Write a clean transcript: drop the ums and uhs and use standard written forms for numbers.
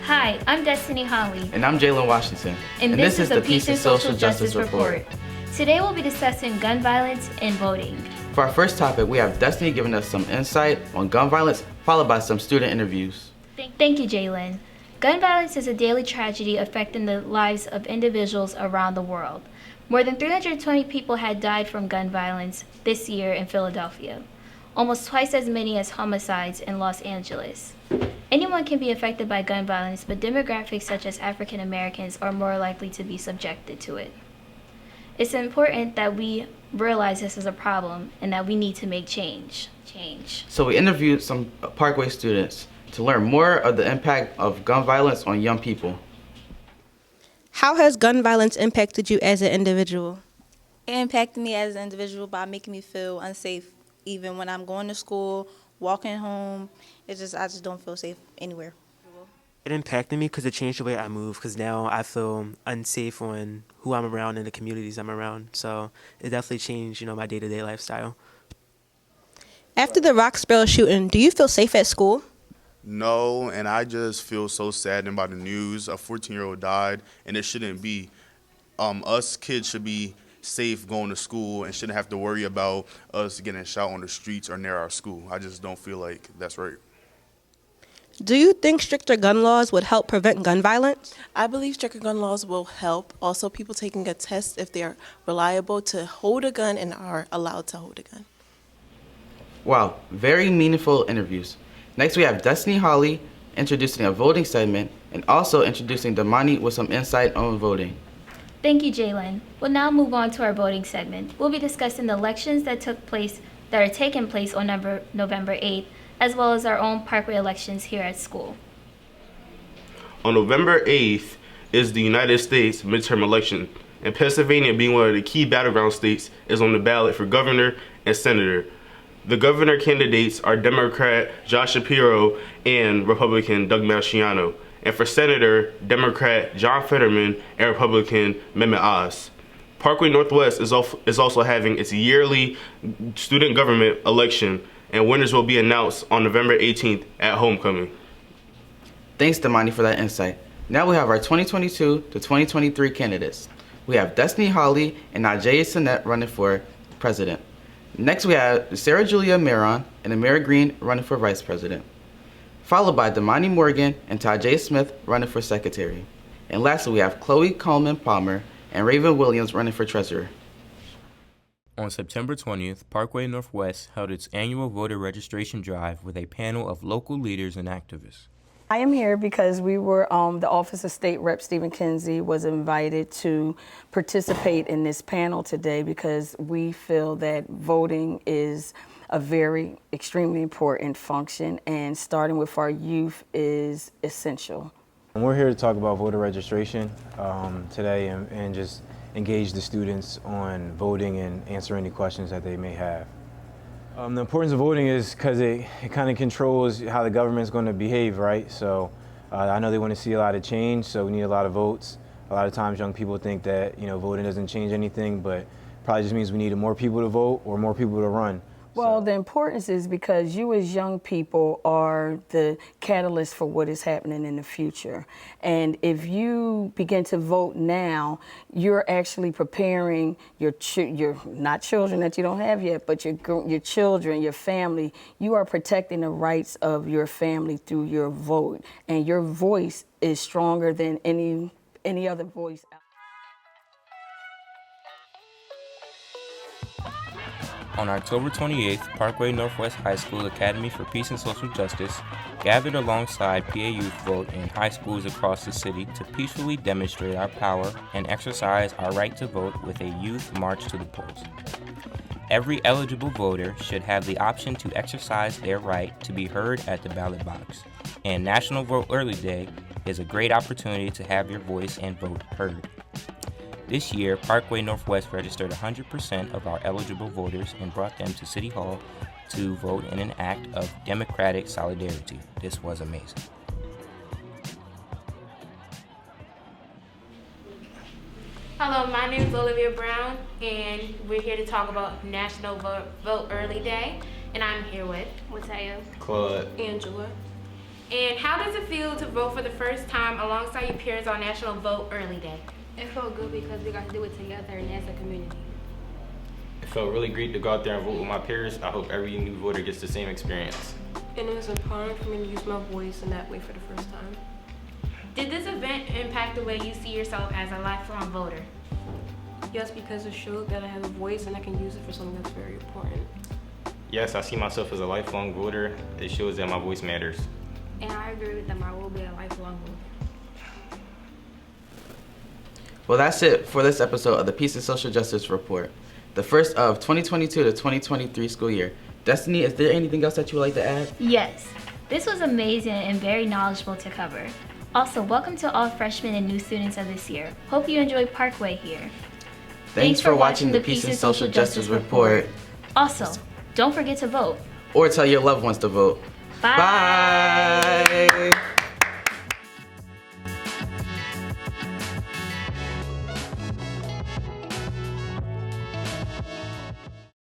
Hi, I'm Destiny Holly. And I'm Jalen Washington. And this is the Peace and Social Justice Report. Today we'll be discussing gun violence and voting. For our first topic, we have Destiny giving us some insight on gun violence, followed by some student interviews. Thank you, Jalen. Gun violence is a daily tragedy affecting the lives of individuals around the world. More than 320 people had died from gun violence this year in Philadelphia, almost twice as many as homicides in Los Angeles. Anyone can be affected by gun violence, but demographics such as African Americans are more likely to be subjected to it. It's important that we realize this is a problem and that we need to make change. So we interviewed some Parkway students to learn more of the impact of gun violence on young people. How has gun violence impacted you as an individual? It impacted me as an individual by making me feel unsafe, even when I'm going to school, walking home. I just don't feel safe anywhere. It impacted me because it changed the way I move, because now I feel unsafe on who I'm around and the communities I'm around. So it definitely changed, my day-to-day lifestyle. After the Roxborough shooting, do you feel safe at school? No, and I just feel so saddened by the news. A 14-year-old died, and it shouldn't be. Us kids should be safe going to school and shouldn't have to worry about us getting shot on the streets or near our school. I just don't feel like that's right. Do you think stricter gun laws would help prevent gun violence? I believe stricter gun laws will help. Also, people taking a test if they're reliable to hold a gun and are allowed to hold a gun. Wow, very meaningful interviews. Next, we have Destiny Holly introducing a voting segment and also introducing Damani with some insight on voting. Thank you, Jalen. We'll now move on to our voting segment. We'll be discussing the elections that are taking place on November 8th, as well as our own Parkway elections here at school. On November 8th is the United States midterm election, and Pennsylvania, being one of the key battleground states, is on the ballot for governor and senator. The governor candidates are Democrat Josh Shapiro and Republican Doug Mastriano, and for senator, Democrat John Fetterman and Republican Mehmet Oz. Parkway Northwest is also having its yearly student government election, and winners will be announced on November 18th at homecoming. Thanks, Damani, for that insight. Now we have our 2022 to 2023 candidates. We have Destiny Holly and Najee Sinet running for president. Next, we have Sarah Julia Maron and Amira Green running for vice president, followed by Damani Morgan and Tajay Smith running for secretary. And lastly, we have Chloe Coleman Palmer and Raven Williams running for treasurer. On September 20th, Parkway Northwest held its annual voter registration drive with a panel of local leaders and activists. I am here because we were, the Office of State Rep Stephen Kinsey was invited to participate in this panel today because we feel that voting is a very extremely important function, and starting with our youth is essential. We're here to talk about voter registration today and just engage the students on voting and answer any questions that they may have. The importance of voting is because it kind of controls how the government's going to behave, right? So I know they want to see a lot of change, so we need a lot of votes. A lot of times young people think that, voting doesn't change anything, but probably just means we need more people to vote or more people to run. Well, the importance is because you as young people are the catalyst for what is happening in the future. And if you begin to vote now, you're actually preparing your not children that you don't have yet, but your children, your family. You are protecting the rights of your family through your vote. And your voice is stronger than any other voice. On October 28th, Parkway Northwest High School Academy for Peace and Social Justice gathered alongside PA Youth Vote in high schools across the city to peacefully demonstrate our power and exercise our right to vote with a youth march to the polls. Every eligible voter should have the option to exercise their right to be heard at the ballot box, and National Vote Early Day is a great opportunity to have your voice and vote heard. This year, Parkway Northwest registered 100% of our eligible voters and brought them to City Hall to vote in an act of democratic solidarity. This was amazing. Hello, my name is Olivia Brown, and we're here to talk about National Vote Early Day. And I'm here with Mateo, Claude, Angela. And how does it feel to vote for the first time alongside your peers on National Vote Early Day? It felt good because we got to do it together and as a community. it felt really great to go out there and vote with my peers. I hope every new voter gets the same experience. And it was empowering for me to use my voice in that way for the first time. Did this event impact the way you see yourself as a lifelong voter? Yes, because it showed that I have a voice and I can use it for something that's very important. Yes, I see myself as a lifelong voter. It shows that my voice matters. And I agree with them. I will be a lifelong voter. Well, that's it for this episode of the Peace and Social Justice Report, the first of 2022 to 2023 school year. Destiny, is there anything else that you would like to add? Yes, this was amazing and very knowledgeable to cover. Also, welcome to all freshmen and new students of this year. Hope you enjoy Parkway here. Thanks for watching the Peace and Social Justice Report. Also, don't forget to vote. Or tell your loved ones to vote. Bye. Bye.